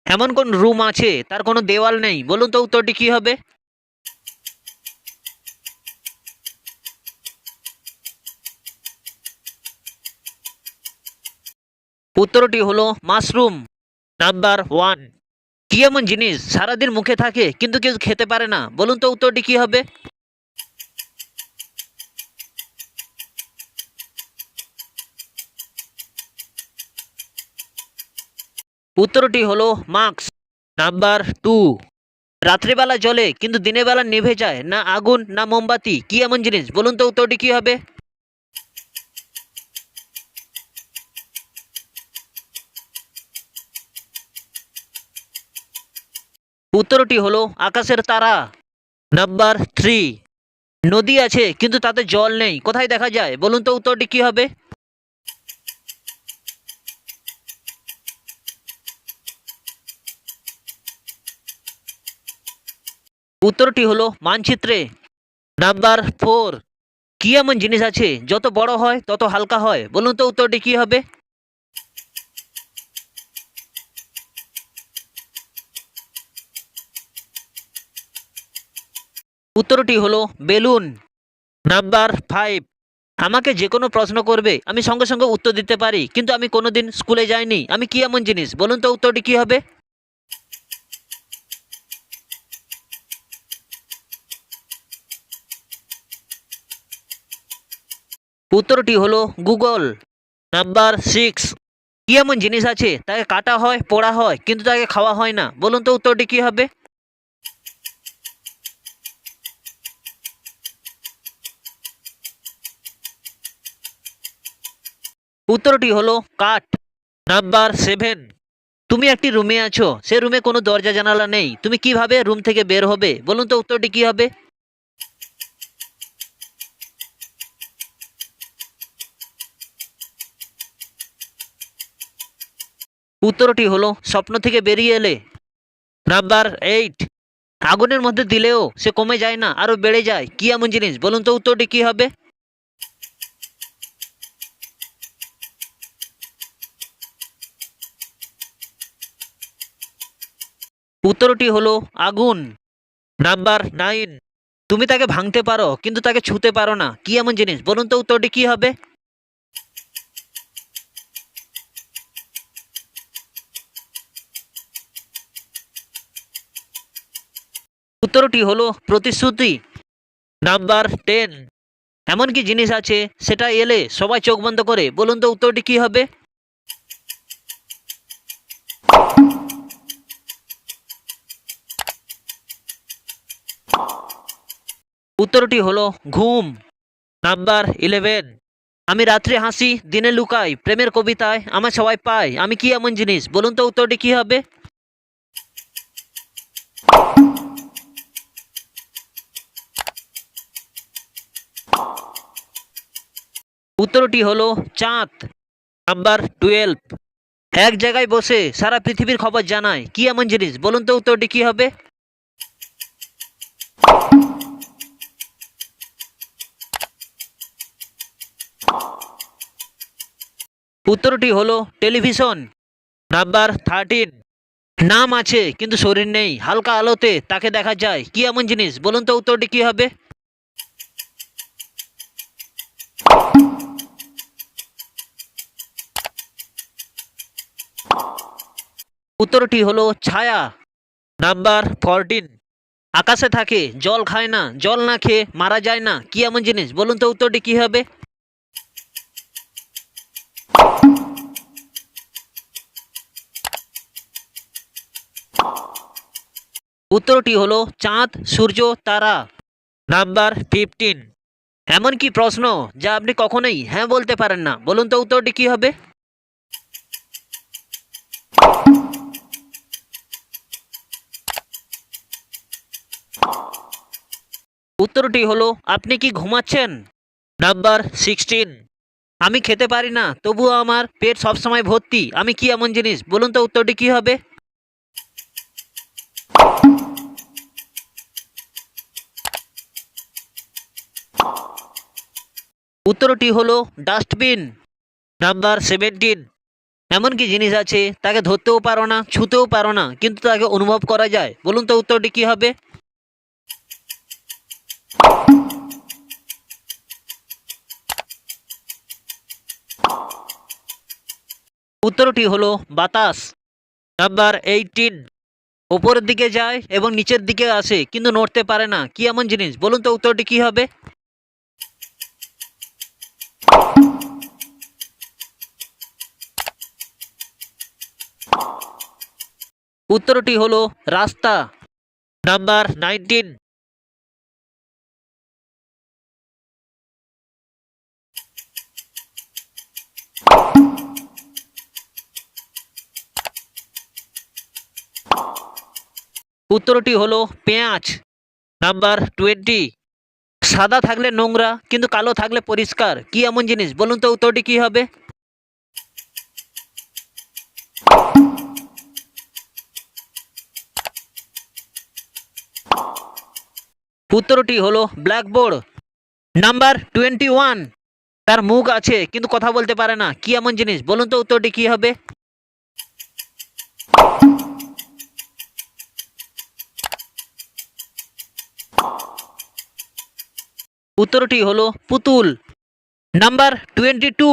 এমন কোন রুম আছে তার কোনো দেওয়াল নেই? বলুন তো উত্তরটি কি হবে? উত্তরটি হলো মাশরুম। Number one. কি এমন জিনিস সারাদিন মুখে থাকে কিন্তু কেউ খেতে পারে না? বলুন তো উত্তরটি কি হবে? উত্তরটি হলো মাস্ক। Number two. রাত্রিবেলা জ্বলে কিন্তু দিনের বেলা নিভে যায়, না আগুন না মোমবাতি, কি এমন জিনিস? বলুন তো উত্তরটি কি হবে? উত্তরটি হলো আকাশের তারা। Number three. নদী আছে কিন্তু তাতে জল নেই, কোথায় দেখা যায়? বলুন তো উত্তরটি কি হবে? উত্তরটি হলো মানচিত্রে। Number four. কি এমন জিনিস আছে যত বড় হয় তত হালকা হয়? বলুন তো উত্তরটি কি হবে? উত্তরটি হলো বেলুন। Number five. আমাকে যে কোনো প্রশ্ন করবে আমি সঙ্গে সঙ্গে উত্তর দিতে পারি, কিন্তু আমি কোনোদিন স্কুলে যাইনি, আমি কি এমন জিনিস? বলুন তো উত্তরটি কি হবে? উত্তরটি হলো গুগল। Number six. কি এমন জিনিস আছে তাকে কাটা হয়, পোড়া হয়, কিন্তু তাকে খাওয়া হয় না? বলুন তো উত্তরটি কি হবে? উত্তরটি হলো কাঠ। Number seven. তুমি একটি রুমে আছো, সে রুমে কোনো দরজা জানালা নেই, তুমি কিভাবে রুম থেকে বের হবে? বলুন তো উত্তরটি কি হবে? উত্তরটি হলো স্বপ্ন থেকে বেরিয়ে এলে। Number eight. আগুনের মধ্যে দিলেও সে কমে যায় না, আরো বেড়ে যায়, কি এমন জিনিস? বলুন তো উত্তরটি কি হবে? উত্তরটি হলো আগুন। Number nine. তুমি তাকে ভাঙতে পারো কিন্তু তাকে ছুঁতে পারো না, কি এমন জিনিস? বলুন তো উত্তরটি কি হবে? উত্তরটি হলো প্রতিশ্রুতি। Number ten. এমন কি জিনিস আছে সেটা এলে সবাই চোখ বন্ধ করে? বলুন তো উত্তরটি কি হবে? উত্তরটি হলো ঘুম। Number eleven. আমি রাত্রে হাসি দিনে লুকাই, প্রেমের কবিতায় আমার সবাই পায়, আমি কি এমন জিনিস? বলুন তো উত্তরটি কি হবে? উত্তরটি হলো চাঁদ। Number twelve. এক জায়গায় বসে সারা পৃথিবীর খবর জানায়, কি এমন জিনিস? বলুন তো উত্তরটি কি হবে? উত্তরটি হলো টেলিভিশন। Number thirteen. নাম আছে কিন্তু শরীর নেই, হালকা আলোতে তাকে দেখা যায়, কি এমন জিনিস? বলুন তো উত্তরটি কি হবে? উত্তরটি হলো ছায়া। Number fourteen. আকাশে থাকে, জল খায় না, জল না খেয়ে মারা যায় না, কি এমন জিনিস? বলুন তো উত্তরটি কি হবে? উত্তরটি হলো চাঁদ, সূর্য, তারা। Number fifteen. এমন কি প্রশ্ন যা আপনি কখনোই হ্যাঁ বলতে পারেন না? বলুন তো উত্তরটি কি হবে? উত্তরটি হলো আপনি কি ঘুমাচ্ছেন? Number sixteen. আমি খেতে পারি না তবুও আমার পেট সবসময় ভর্তি, আমি কি এমন জিনিস? বলুন তো উত্তরটি কি হবে? উত্তরটি হলো ডাস্টবিন। Number seventeen. এমন কি জিনিস আছে তাকে ধরতেও পারো না, ছুঁতেও পারো না, কিন্তু তাকে অনুভব করা যায়? বলুন তো উত্তরটি কি হবে? উত্তরটি হলো বাতাস। নাম্বার 18, উপরের দিকে যায় এবং নিচের দিকে আসে কিন্তু নড়তে পারে না, কি এমন জিনিস? বলুন তো উত্তরটি কি হবে? উত্তরটি হলো রাস্তা। নাম্বার 19, উত্তরটি হলো পেঁয়াজ। নাম্বার 20, সাদা থাকলে নোংরা কিন্তু কালো থাকলে পরিষ্কার, কি এমন জিনিস? বলুন তো উত্তরটি কি হবে? উত্তরটি হলো ব্ল্যাকবোর্ড। নাম্বার 21, তার মুখ আছে কিন্তু কথা বলতে পারে না, কি এমন জিনিস? বলুন তো উত্তরটি কি হবে? উত্তরটি হলো পুতুল। নাম্বার 22,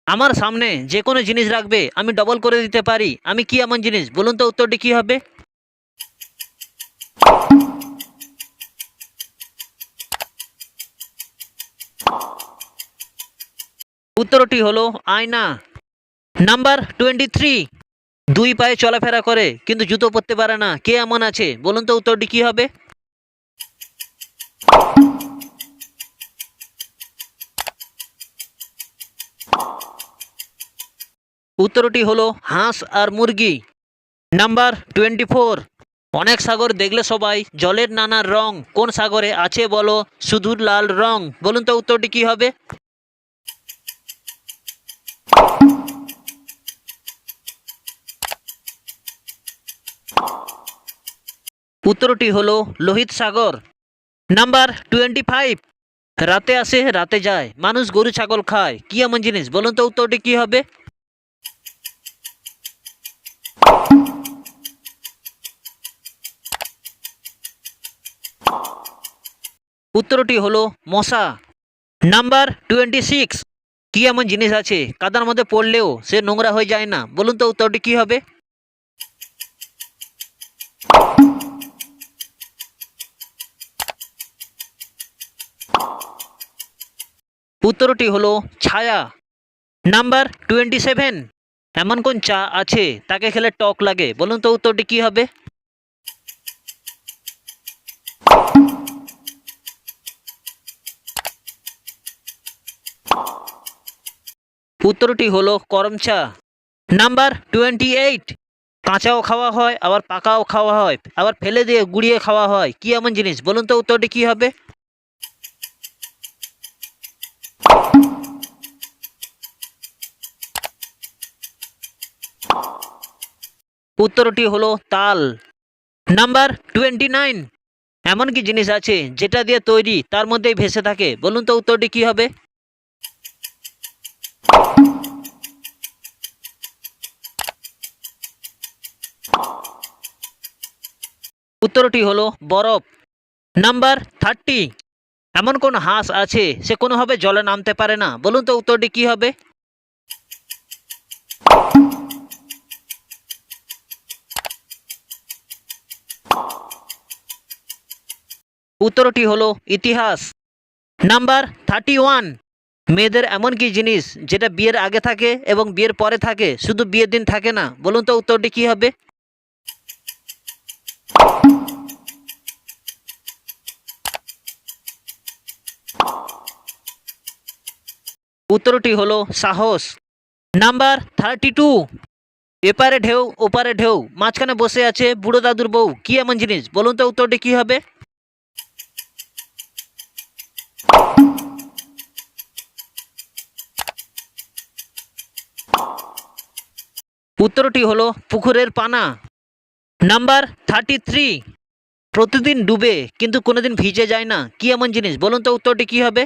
আমার সামনে যে কোনো জিনিস রাখবে আমি ডবল করে দিতে পারি, আমি কি এমন জিনিস? বলুন তো উত্তরটি কি হবে? উত্তরটি হলো আয়না। নাম্বার 23, দুই পায়ে চলাফেরা করে কিন্তু জুতো পরতে পারে না, কে এমন আছে? বলুন তো উত্তরটি কি হবে? উত্তরটি হলো হাঁস আর মুরগি। নাম্বার 24, অনেক সাগর দেখলে সবাই জলের নানা রং, কোন সাগরে আছে বলো শুধু লাল রং? বলুন তো উত্তরটি কি হবে? উত্তরটি হলো লোহিত সাগর। নাম্বার 25, রাতে আসে রাতে যায়, মানুষ গরু ছাগল খায়, কি এমন জিনিস? বলুন তো উত্তরটি কি হবে? উত্তরটি হলো মশা। নাম্বার 26, কি এমন জিনিস আছে কাদার মধ্যে পড়লেও সে নোংরা হয়ে যায় না? বলুন তো উত্তরটি কি হবে? উত্তরটি হলো ছায়া। নাম্বার 27, এমন কোন চা আছে তাকে খেলে টক লাগে? বলুন তো উত্তরটি কি হবে? উত্তরটি হলো করম চা। নাম্বার 28, কাঁচাও খাওয়া হয় আবার পাকাও খাওয়া হয় আবার ফেলে দিয়ে গুঁড়িয়ে খাওয়া হয়, কি এমন জিনিস? বলুন তো উত্তরটি কি হবে? উত্তরটি হলো তাল। নাম্বার 29, এমন কি জিনিস আছে যেটা দিয়ে তৈরি তার মধ্যেই ভেসে থাকে? বলুন তো উত্তরটি কি হবে? উত্তরটি হলো বরফ। নাম্বার 30, এমন কোন হাঁস আছে সে কোনোভাবে জলে নামতে পারে না? বলুন তো উত্তরটি কি হবে? উত্তরটি হলো ইতিহাস। নাম্বার 31, মেয়েদের এমন কি জিনিস যেটা বিয়ের আগে থাকে এবং বিয়ের পরে থাকে, শুধু বিয়ের দিন থাকে না? বলুন তো উত্তরটি কি হবে? উত্তরটি হলো সাহস। নাম্বার 32, এপারে ঢেউ ওপারে ঢেউ, মাঝখানে বসে আছে বুড়ো দাদুর বউ, কি এমন জিনিস? বলুন তো উত্তরটি কি হবে? উত্তরটি হলো পুকুরের পানা। নাম্বার 33, প্রতিদিন ডুবে কিন্তু কোনোদিন ভিজে যায় না, কি এমন জিনিস? বলুন তো উত্তরটি কি হবে?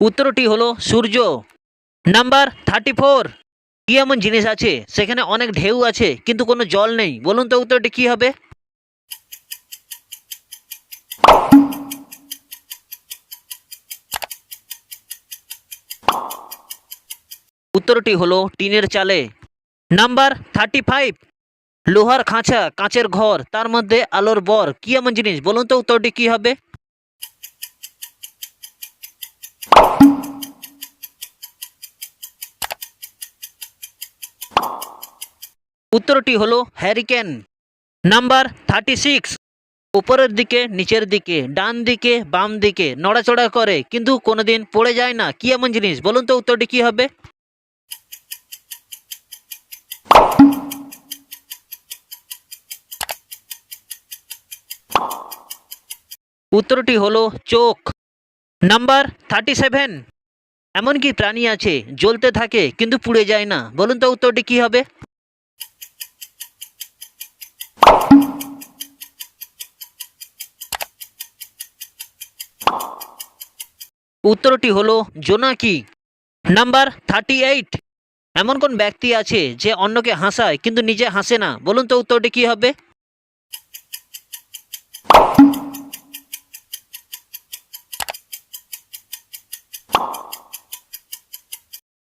উত্তরটি হলো সূর্য। নাম্বার 34, কি এমন জিনিস আছে সেখানে অনেক ঢেউ আছে কিন্তু কোনো জল নেই? বলুন তো উত্তরটি কি হবে? উত্তরটি হলো টিনের চালে। নাম্বার 35, লোহার খাঁচা, কাঁচের ঘর, তার মধ্যে আলোর বর, কি এমন জিনিস? বলুন তো উত্তরটি কি হবে? উত্তরটি হলো হ্যারিকেন। নাম্বার 36, উপরের দিকে, নিচের দিকে, ডান দিকে, বাম দিকে নড়াচড়া করে কিন্তু কোনোদিন পড়ে যায় না, কি এমন জিনিস? বলুন তো উত্তরটি কি হবে? উত্তরটি হলো চোখ। নাম্বার 37, এমন কি প্রাণী আছে জ্বলতে থাকে কিন্তু পুড়ে যায় না? বলুন তো উত্তরটি কি হবে? উত্তরটি হলো জোনাকি। নাম্বার 38, এমন কোন ব্যক্তি আছে যে অন্যকে হাসায় কিন্তু নিজে হাসে না? বলুন তো উত্তরটি কি হবে?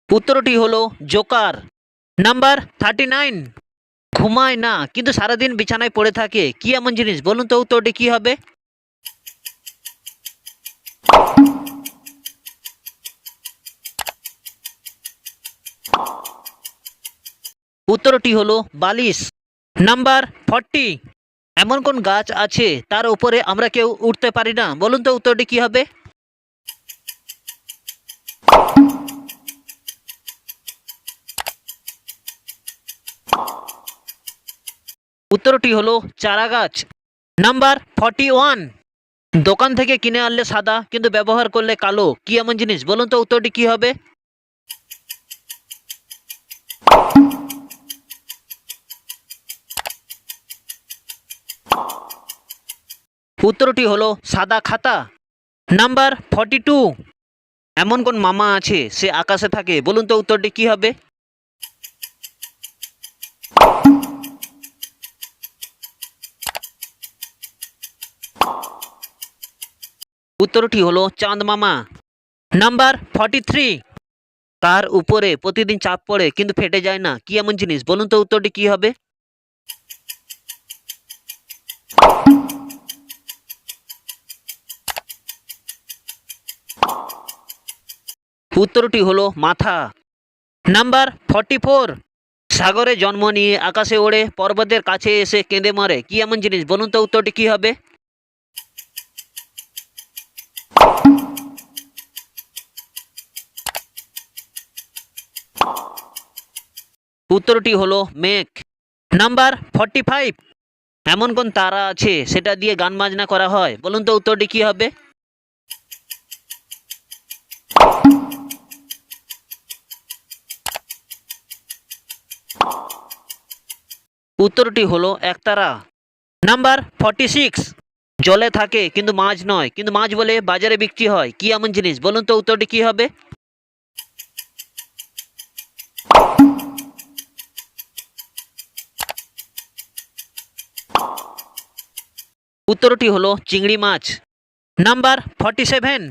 উত্তরটি হলো জোকার। নাম্বার 39, ঘুমায় না কিন্তু সারাদিন বিছানায় পড়ে থাকে, কি এমন জিনিস? বলুন তো উত্তরটি কি হবে? উত্তরটি হলো বালিশ। নাম্বার 40, এমন কোন গাছ আছে তার উপরে আমরা কেউ উঠতে পারি না? বলুন তো উত্তরটি কি হবে? উত্তরটি হলো চারা গাছ। নাম্বার 41, দোকান থেকে কিনে আনলে সাদা কিন্তু ব্যবহার করলে কালো, কি এমন জিনিস? বলুন তো উত্তরটি কি হবে? উত্তরটি হলো সাদা খাতা। নাম্বার 42, এমন কোন মামা আছে সে আকাশে থাকে? বলুন তো উত্তরটি কি হবে? উত্তরটি হলো চাঁদ মামা। নাম্বার 43, তার উপরে প্রতিদিন চাপ পড়ে কিন্তু ফেটে যায় না, কি এমন জিনিস? বলুন তো উত্তরটি কি হবে? উত্তরটি হলো মাথা। নাম্বার 44, সাগরে জন্ম নিয়ে আকাশে ওড়ে পর্বতের কাছে এসে কেঁদে মরে, কি এমন জিনিস? বলুন তো উত্তরটি কি হবে? উত্তরটি হলো মেঘ। নাম্বার 45, এমন কোন তারা আছে সেটা দিয়ে গান বাজনা করা হয়? বলুন তো উত্তরটি কি হবে? উত্তরটি হলো একতারা। নাম্বার 46, জলে থাকে কিন্তু মাছ নয়, কিন্তু মাছ বলে বাজারে বিক্রি হয়, কি এমন জিনিস? বলুন তো উত্তরটি কি হবে? উত্তরটি হলো চিংড়ি মাছ। নাম্বার 47,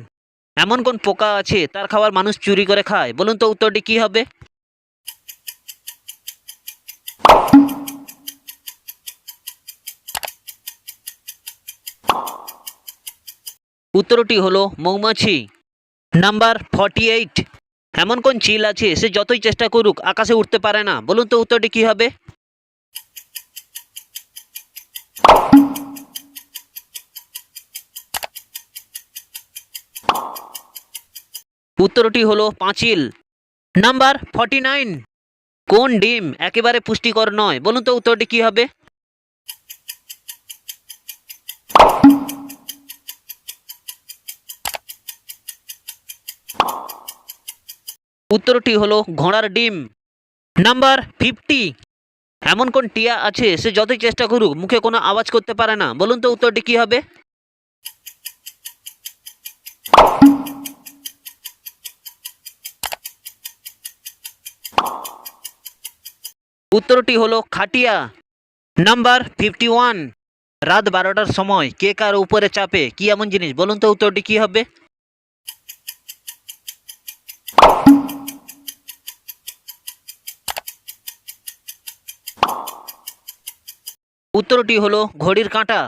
এমন কোন পোকা আছে তার খাবার মানুষ চুরি করে খায়? বলুন তো উত্তরটি কি হবে? উত্তরটি হলো মৌমাছি। নাম্বার 48, এমন কোন চিল আছে সে যতই চেষ্টা করুক আকাশে উঠতে পারে না? বলুন তো উত্তরটি কি হবে? উত্তরটি হলো পাঁচিল। নাম্বার 49, কোন ডিম একেবারে পুষ্টিকর নয়? বলুন তো উত্তরটি কি হবে? উত্তরটি হলো ঘোড়ার ডিম। নাম্বার 50, এমন কোন টিয়া আছে সে যতই চেষ্টা করুক মুখে কোনো আওয়াজ করতে পারে না? বলুন তো উত্তরটি কি হবে? উত্তরটি হলো খাটিয়া। নাম্বার 51, রাত 12টার সময় কে কার উপরে চাপে, কি এমন জিনিস? বলুন তো উত্তরটি কি হবে? উত্তরটি হলো ঘড়ির কাঁটা।